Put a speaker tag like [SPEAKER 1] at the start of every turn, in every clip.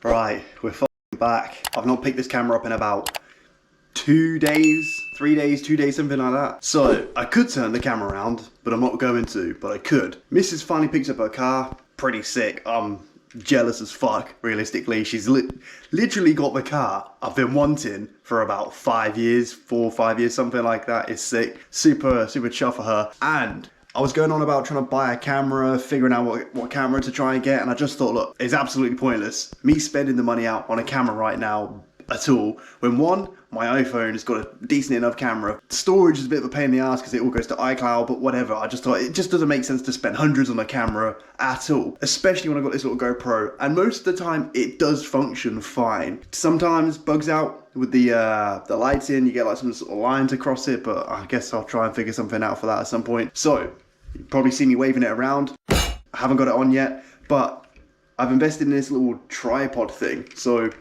[SPEAKER 1] Right, we're fucking back. I've not picked this camera up in about 2 days, 3 days, 2 days, something like that. So I could turn the camera around, but I'm not going to, but I could. Mrs. finally picked up her car, pretty sick. I'm jealous as fuck, realistically. She's literally got the car I've been wanting for about 5 years, 4 or 5 years, something like that. It's sick. Super chuff for her. And I was going on about trying to buy a camera, figuring out what camera to try and get, and I just thought, look, it's absolutely pointless me spending the money out on a camera right now at all, when one, my iPhone has got a decent enough camera. Storage is a bit of a pain in the ass because it all goes to iCloud, but whatever. I just thought it just doesn't make sense to spend hundreds on a camera at all, especially when I've got this little GoPro, and most of the time it does function fine. Sometimes bugs out with the lights in, you get like some sort of lines across it, but I guess I'll try and figure something out for that at some point. So you've probably seen me waving it around. I haven't got it on yet, but I've invested in this little tripod thing. So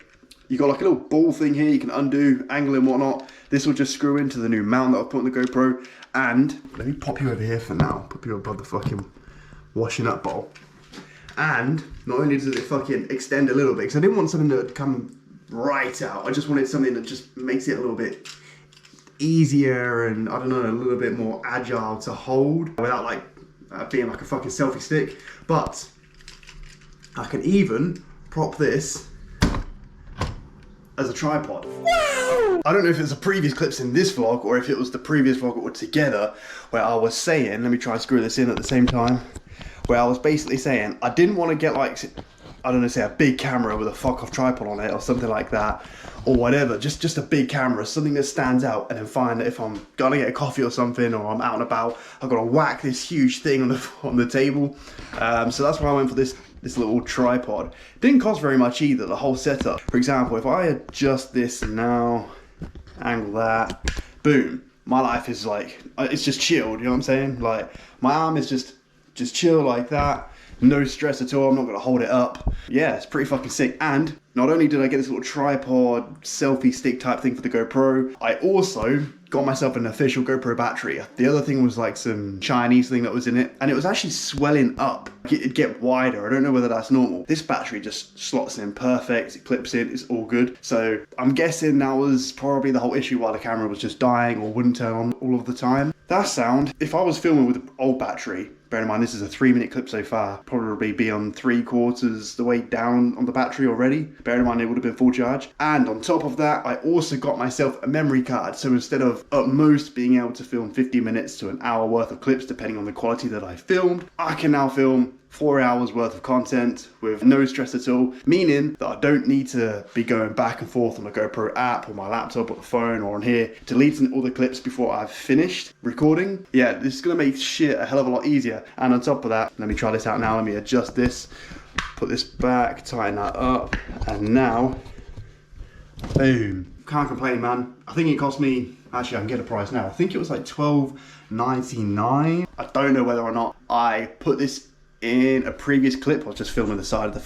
[SPEAKER 1] you got like a little ball thing here, you can undo, angle and whatnot. This will just screw into the new mount that I've put on the GoPro. And let me pop you over here for now, pop you above the fucking washing up bowl. And not only does it fucking extend a little bit, because I didn't want something that would come right out. I just wanted something that just makes it a little bit easier and, I don't know, a little bit more agile to hold without like being like a fucking selfie stick. But I can even prop this as a tripod. Wow! I don't know if it was the previous clips in this vlog or if it was the previous vlog all together where I was saying, let me try and screw this in at the same time, where I was basically saying I didn't want to get like, I don't know, say a big camera with a fuck off tripod on it or something like that, or whatever, just a big camera, something that stands out, and then find that if I'm gonna get a coffee or something, or I'm out and about, I've got to whack this huge thing on the table. So that's why I went for this little tripod. Didn't cost very much either, the whole setup. For example, if I adjust this now, angle that, boom, my life is like, it's just chilled, you know what I'm saying? Like, my arm is just chill like that. No stress at all, I'm not gonna hold it up. Yeah, it's pretty fucking sick. And not only did I get this little tripod, selfie stick type thing for the GoPro, I also got myself an official GoPro battery. The other thing was like some Chinese thing that was in it, and it was actually swelling up. It'd get wider, I don't know whether that's normal. This battery just slots in perfect, it clips in, it's all good. So I'm guessing that was probably the whole issue why the camera was just dying or wouldn't turn on all of the time. That sound, if I was filming with an old battery, bear in mind this is a 3-minute clip so far, probably be on 3/4 the way down on the battery already. Bear in mind it would have been full charge. And on top of that, I also got myself a memory card. So instead of at most being able to film 50 minutes to an hour worth of clips, depending on the quality that I filmed, I can now film 4 hours worth of content with no stress at all, meaning that I don't need to be going back and forth on the GoPro app or my laptop or the phone or on here, deleting all the clips before I've finished recording. Yeah, this is gonna make shit a hell of a lot easier. And on top of that, let me try this out now. Let me adjust this, put this back, tighten that up, and now, boom. Can't complain, man. I think it cost me, actually I can get a price now. I think it was like $12.99. I don't know whether or not I put this in a previous clip. I was just filming the side of the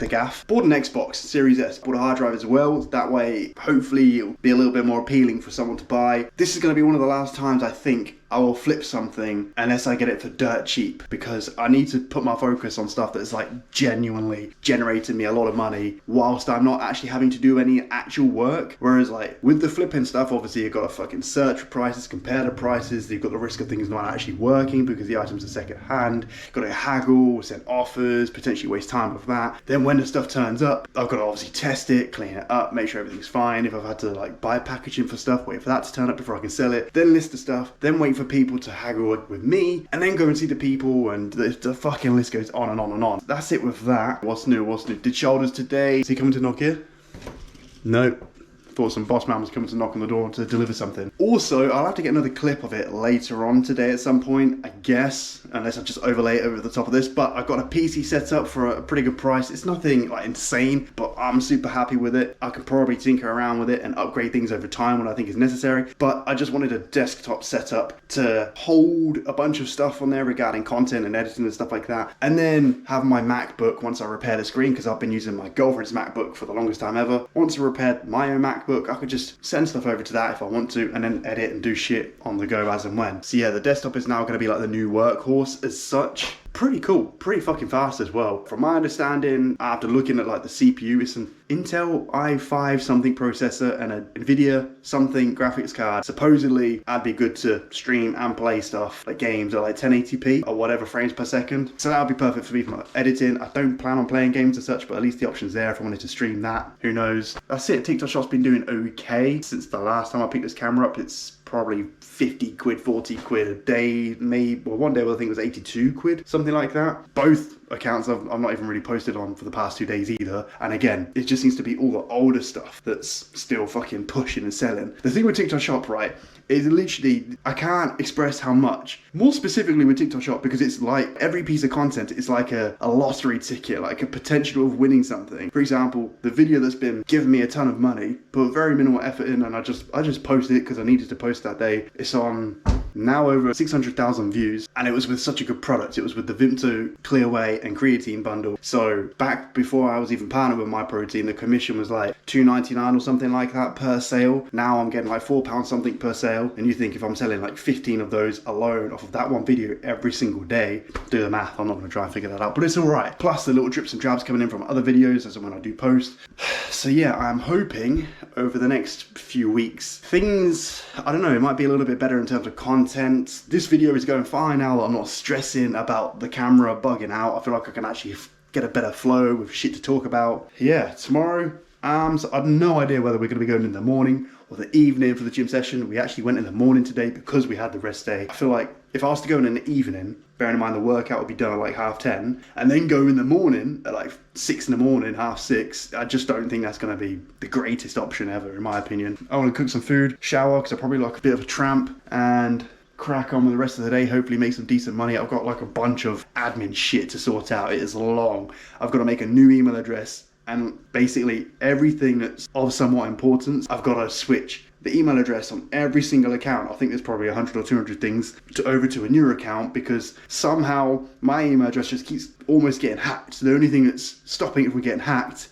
[SPEAKER 1] gaff. Bought an Xbox Series S, bought a hard drive as well. That way, hopefully it'll be a little bit more appealing for someone to buy. This is gonna be one of the last times I think I will flip something unless I get it for dirt cheap, because I need to put my focus on stuff that's like genuinely generating me a lot of money whilst I'm not actually having to do any actual work. Whereas like with the flipping stuff, obviously you've got to fucking search for prices, compare the prices, you've got the risk of things not actually working because the items are second hand, you've got to haggle, send offers, potentially waste time with that. Then when the stuff turns up, I've got to obviously test it, clean it up, make sure everything's fine. If I've had to like buy packaging for stuff, wait for that to turn up before I can sell it, then list the stuff, then wait for people to haggle with me, and then go and see the people, and the fucking list goes on and on and on. That's it with that. What's new? Did Shoulders today? Is he coming to knock here? No. Thought some boss man was coming to knock on the door to deliver something. Also, I'll have to get another clip of it later on today at some point, I guess, unless I just overlay it over the top of this. But I've got a PC set up for a pretty good price. It's nothing like insane, but I'm super happy with it. I can probably tinker around with it and upgrade things over time when I think is necessary. But I just wanted a desktop setup to hold a bunch of stuff on there regarding content and editing and stuff like that. And then have my MacBook once I repair the screen, because I've been using my girlfriend's MacBook for the longest time ever. Once I repaired my own MacBook, I could just send stuff over to that if I want to, and then edit and do shit on the go as and when. So yeah, the desktop is now going to be like the new workhorse as such. pretty cool, pretty fucking fast as well. From my understanding, after looking at like the CPU, it's an Intel i5 something processor and a NVIDIA something graphics card. Supposedly, I'd be good to stream and play stuff like games at like 1080p or whatever frames per second. So that would be perfect for me for my editing. I don't plan on playing games as such, but at least the option's there if I wanted to stream that. Who knows? That's it. TikTok Shop's been doing okay since the last time I picked this camera up. It's probably 50 quid, 40 quid a day, maybe, well, one day I think it was 82 quid, something like that. Both accounts I've not even really posted on for the past 2 days either. And again, it just seems to be all the older stuff that's still fucking pushing and selling. The thing with TikTok Shop, right, is literally, I can't express how much, more specifically with TikTok Shop, because it's like every piece of content is like a lottery ticket, like a potential of winning something. For example, the video that's been giving me a ton of money, put very minimal effort in, and I just posted it because I needed to post that day. It's on now over 600,000 views, and it was with such a good product. It was with the Vimto Clear Whey and creatine bundle. So back before I was even partnered with My Protein, the commission was like $2.99 or something like that per sale. Now I'm getting like £4 something per sale. And you think if I'm selling like 15 of those alone off of that one video every single day, do the math, I'm not going to try and figure that out, but it's all right. Plus the little drips and drabs coming in from other videos as and when I do post. So yeah, I'm hoping over the next few weeks, things, I don't know, it might be a little bit better in terms of content. This video is going fine now that I'm not stressing about the camera bugging out. I feel like I can actually get a better flow with shit to talk about. Yeah, tomorrow, so I have no idea whether we're going to be going in the morning or the evening for the gym session. We actually went in the morning today because we had the rest day. I feel like if I was to go in the evening, bearing in mind the workout would be done at like 10:30, and then go in the morning at like 6 in the morning, 6:30, I just don't think that's going to be the greatest option ever, in my opinion. I want to cook some food, shower, because I probably like a bit of a tramp, and crack on with the rest of the day, hopefully make some decent money. I've got like a bunch of admin shit to sort out. It is long. I've got to make a new email address, and basically everything that's of somewhat importance, I've got to switch the email address on every single account. I think there's probably 100 or 200 things over to a newer account, because somehow my email address just keeps almost getting hacked. So the only thing that's stopping it from getting hacked,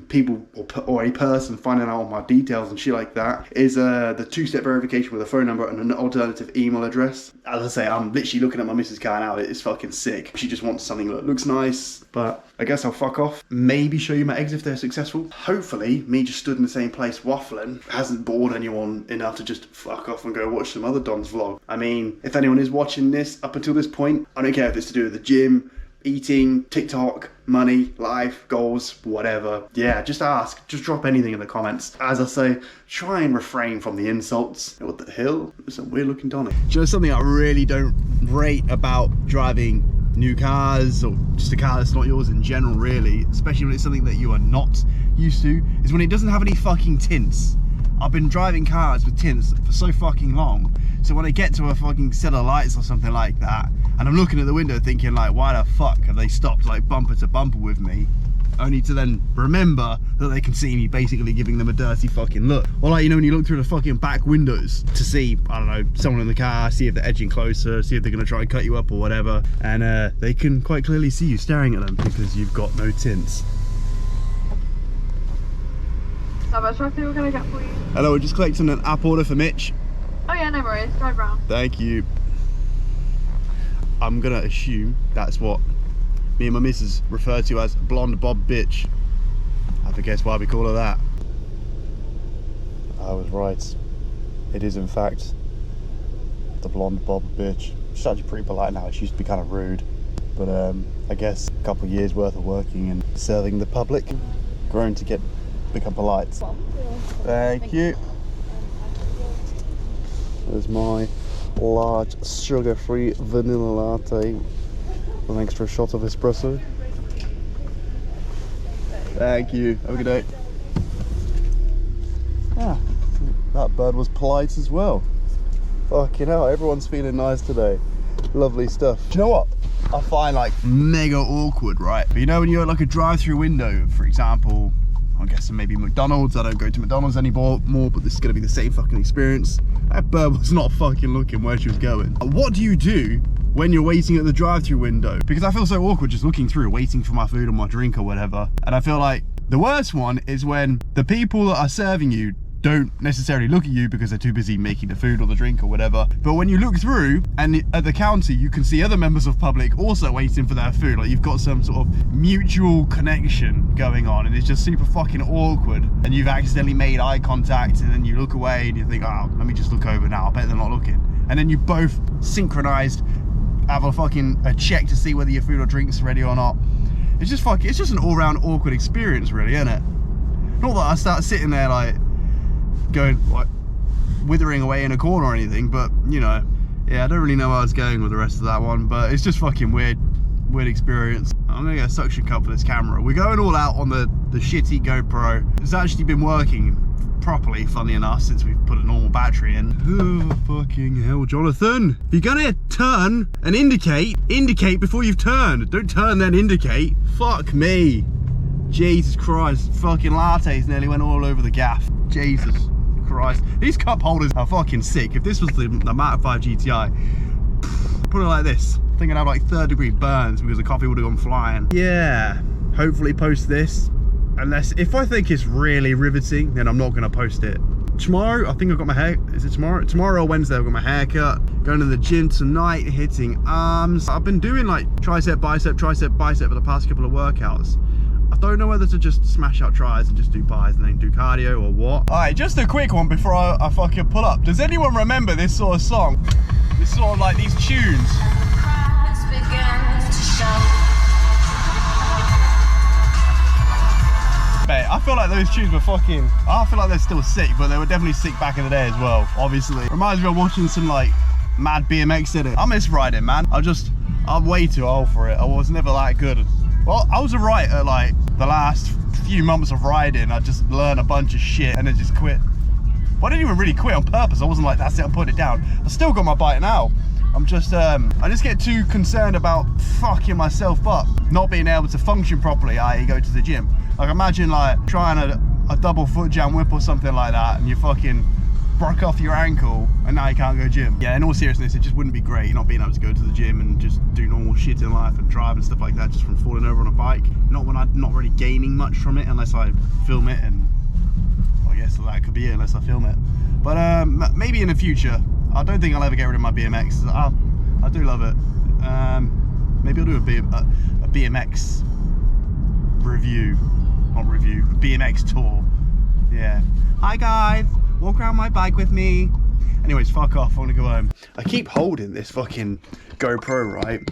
[SPEAKER 1] people or a person finding out all my details and shit like that, is the two-step verification with a phone number and an alternative email address. As I say, I'm literally looking at my missus' car now. It's fucking sick. She just wants something that looks nice, but I guess I'll fuck off. Maybe show you my eggs if they're successful. Hopefully, me just stood in the same place waffling hasn't bored anyone enough to just fuck off and go watch some other Don's vlog. I mean, if anyone is watching this up until this point, I don't care if it's to do with the gym, eating, TikTok, money, life, goals, whatever. Yeah, just ask. Just drop anything in the comments. As I say, try and refrain from the insults. What the hell? There's some weird looking Donny. Do you know something I really don't rate about driving new cars, or just a car that's not yours in general, really, especially when it's something that you are not used to, is when it doesn't have any fucking tints. I've been driving cars with tints for so fucking long, so when I get to a fucking set of lights or something like that, and I'm looking at the window thinking like, why the fuck have they stopped like bumper to bumper with me, only to then remember that they can see me basically giving them a dirty fucking look. Or like, you know, when you look through the fucking back windows to see, I don't know, someone in the car, see if they're edging closer, see if they're gonna try and cut you up or whatever, and they can quite clearly see you staring at them because you've got no tints.
[SPEAKER 2] How much are we gonna get for you?
[SPEAKER 1] Hello, we're just collecting an app order for Mitch.
[SPEAKER 2] Oh yeah, no worries, drive round.
[SPEAKER 1] Thank you. I'm gonna assume that's what me and my missus refer to as blonde bob bitch. Have a guess why we call her that. I was right. It is in fact the blonde bob bitch. She's actually pretty polite now. She used to be kind of rude, but I guess a couple of years worth of working and serving the public, grown to become polite. Thank you. There's my large sugar-free vanilla latte with an extra shot of espresso. Thank you. Have a good day. Ah, that bird was polite as well. Fucking hell, everyone's feeling nice today. Lovely stuff. Do you know what I find like mega awkward, right? But you know when you're at like a drive-through window, for example, I'm guessing maybe McDonald's. I don't go to McDonald's anymore, but this is gonna be the same fucking experience. That bird was not fucking looking where she was going. What do you do when you're waiting at the drive-through window? Because I feel so awkward just looking through, waiting for my food or my drink or whatever. And I feel like the worst one is when the people that are serving you don't necessarily look at you because they're too busy making the food or the drink or whatever. But when you look through and at the counter, you can see other members of public also waiting for their food. Like you've got some sort of mutual connection going on, and it's just super fucking awkward. And you've accidentally made eye contact, and then you look away and you think, oh, let me just look over now. I bet they're not looking. And then you both synchronized, have a check to see whether your food or drink's ready or not. It's just an all-round awkward experience, really, isn't it? Not that I start sitting there like going like withering away in a corner or anything, but you know, yeah, I don't really know where I was going with the rest of that one, but it's just fucking weird experience. I'm gonna get a suction cup for this camera. We're going all out on the shitty GoPro. It's actually been working properly, funnily enough, since we've put a normal battery in. Oh, fucking hell, Jonathan. If you're gonna turn and indicate before you've turned. Don't turn then indicate. Fuck me. Jesus Christ, fucking lattes nearly went all over the gaff. Jesus Christ. These cup holders are fucking sick. If this was the Mark 5 GTI, put it like this, I think I'd have like 3rd-degree burns because the coffee would have gone flying. Yeah, hopefully post this. Unless, if I think it's really riveting, then I'm not gonna post it. Tomorrow, I think I've got my hair, is it tomorrow? Tomorrow or Wednesday, I've got my haircut. Going to the gym tonight, hitting arms. I've been doing like tricep, bicep for the past couple of workouts. I don't know whether to just smash out tries and just do buys and then do cardio or what. All right, just a quick one before I fucking pull up. Does anyone remember this sort of song? This sort of like these tunes. Mate, I feel like those tunes were fucking, I feel like they're still sick, but they were definitely sick back in the day as well, obviously. Reminds me of watching some like mad BMX in it. I miss riding, man. I'm way too old for it. I was never that good. Well, I was alright at like the last few months of riding. I just learned a bunch of shit and then just quit. Well, I didn't even really quit on purpose. I wasn't like, that's it, I'm putting it down. I still got my bike now. I just get too concerned about fucking myself up, not being able to function properly, i.e. go to the gym. Like imagine like trying a double foot jam whip or something like that and you fucking broke off your ankle and now you can't go gym. Yeah, in all seriousness, it just wouldn't be great not being able to go to the gym and just do normal shit in life and drive and stuff like that just from falling over on a bike. Not when I'm not really gaining much from it unless I film it, and I guess that could be it unless I film it. But maybe in the future. I don't think I'll ever get rid of my BMX. I do love it. Maybe I'll do a BMX review, not review, BMX tour. Yeah. Hi guys, walk around my bike with me. Anyways, fuck off, I want to go home. I keep holding this fucking GoPro, right?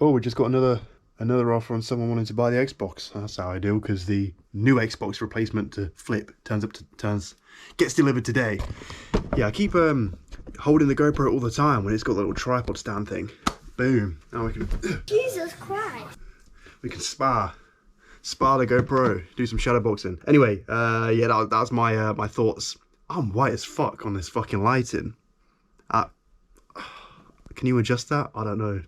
[SPEAKER 1] Oh, we just got another offer on someone wanting to buy the Xbox. That's how I do, because the new Xbox replacement to flip gets delivered today. Yeah, I keep holding the GoPro all the time when it's got the little tripod stand thing. Boom. Now we can
[SPEAKER 3] Jesus Christ.
[SPEAKER 1] We can spar the GoPro, do some shadow boxing. Anyway, yeah, that's my my thoughts. I'm white as fuck on this fucking lighting. Can you adjust that? I don't know.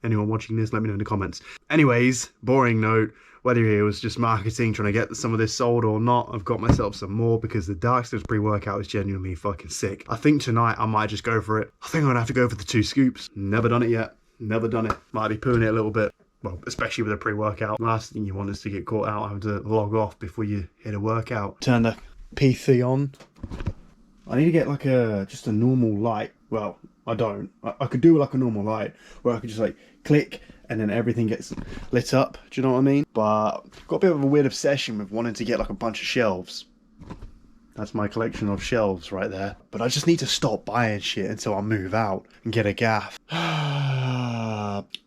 [SPEAKER 1] Anyone watching this, let me know in the comments. Anyways, boring note, whether it was just marketing, trying to get some of this sold or not, I've got myself some more because the Darksters pre-workout is genuinely fucking sick. I think tonight I might just go for it. I think I'm gonna have to go for the 2 scoops. Never done it yet. Never done it. Might be pooing it a little bit. Well, especially with a pre-workout. Last thing you want is to get caught out having to log off before you hit a workout. Turn the PC on. I need to get like just a normal light. Well, I don't. I could do like a normal light where I could just like click and then everything gets lit up. Do you know what I mean? But I've got a bit of a weird obsession with wanting to get like a bunch of shelves. That's my collection of shelves right there. But I just need to stop buying shit until I move out and get a gaff.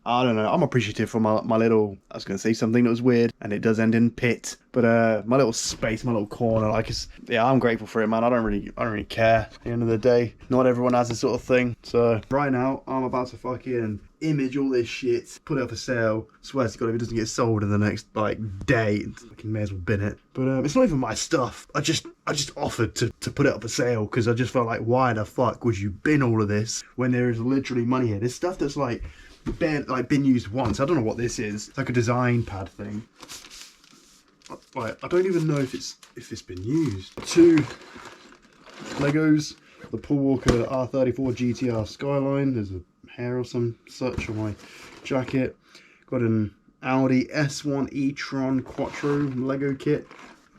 [SPEAKER 1] I don't know. I'm appreciative for my little, I was going to say something that was weird and it does end in pit. But my little space, my little corner, like yeah, I'm grateful for it, man. I don't really care at the end of the day. Not everyone has this sort of thing. So right now I'm about to fucking image all this shit, put it up for sale. Swear to God, if it doesn't get sold in the next like day, I may as well bin it. But it's not even my stuff. I just offered to put it up for sale because I just felt like, why the fuck would you bin all of this when there is literally money here? There's stuff that's like been used once. I don't know what this is. It's like a design pad thing. Right, I don't even know if it's been used. 2 Legos, the Paul Walker R34 GTR Skyline. There's a hair or some such on my jacket. Got an Audi S1 e-tron Quattro Lego kit.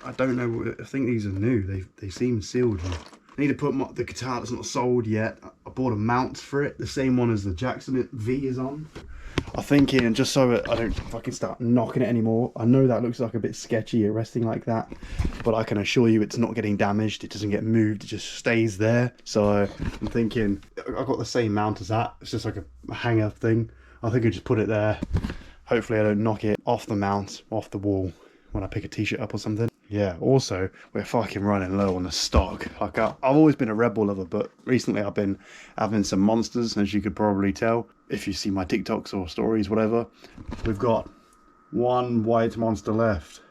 [SPEAKER 1] I don't know. I think these are new. They seem sealed. I need to put the guitar that's not sold yet. I bought a mount for it, the same one as the Jackson V is on. I'm thinking, just so I don't fucking start knocking it anymore. I know that looks like a bit sketchy, it resting like that, but I can assure you it's not getting damaged. It doesn't get moved, it just stays there. So I'm thinking, I've got the same mount as that. It's just like a hanger thing. I think I just put it there. Hopefully I don't knock it off the mount, off the wall when I pick a t-shirt up or something. Yeah, also, we're fucking running low on the stock. Like, I've always been a Red Bull lover, but recently I've been having some monsters, as you could probably tell. If you see my TikToks or stories, whatever. We've got one white monster left.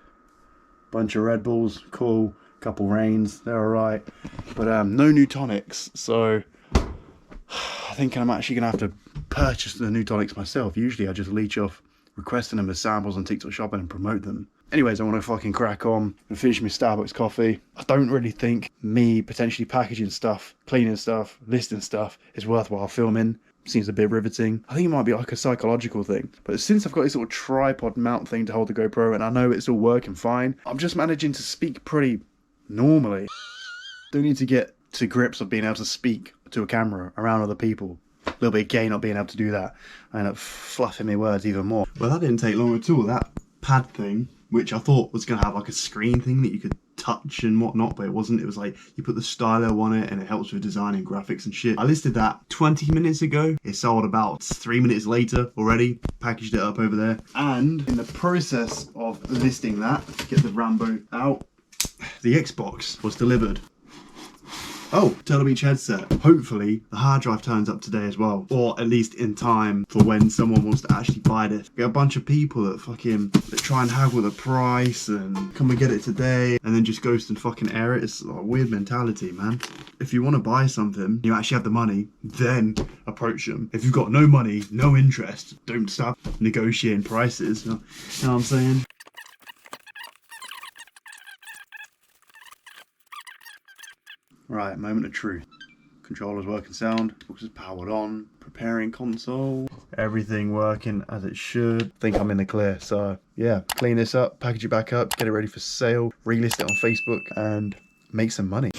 [SPEAKER 1] Bunch of Red Bulls, cool. Couple Reigns, they're alright. But no new tonics, so I think I'm actually going to have to purchase the new tonics myself. Usually I just leech off requesting them as samples on TikTok shopping and promote them. Anyways, I want to fucking crack on and finish my Starbucks coffee. I don't really think me potentially packaging stuff, cleaning stuff, listing stuff is worthwhile filming. Seems a bit riveting. I think it might be like a psychological thing. But since I've got this little tripod mount thing to hold the GoPro and I know it's all working fine, I'm just managing to speak pretty normally. Don't need to get to grips of being able to speak to a camera around other people. A little bit gay not being able to do that. I end up fluffing my words even more. Well, that didn't take long at all. That pad thing, which I thought was going to have like a screen thing that you could touch and whatnot, but it wasn't. It was like you put the stylo on it and it helps with designing graphics and shit. I listed that 20 minutes ago. It sold about 3 minutes later already. Packaged it up over there. And in the process of listing that, get the Rambo out, the Xbox was delivered. Oh, Turtle Beach headset. Hopefully the hard drive turns up today as well, or at least in time for when someone wants to actually buy this. Get a bunch of people that try and haggle the price and come and get it today and then just ghost and fucking air it. It's a weird mentality, man. If you want to buy something, you actually have the money, then approach them. If you've got no money, no interest, don't start negotiating prices. You know what I'm saying? Right, moment of truth. Controller's working sound, box is powered on, preparing console, everything working as it should. Think I'm in the clear, so yeah, clean this up, package it back up, get it ready for sale, relist it on Facebook and make some money.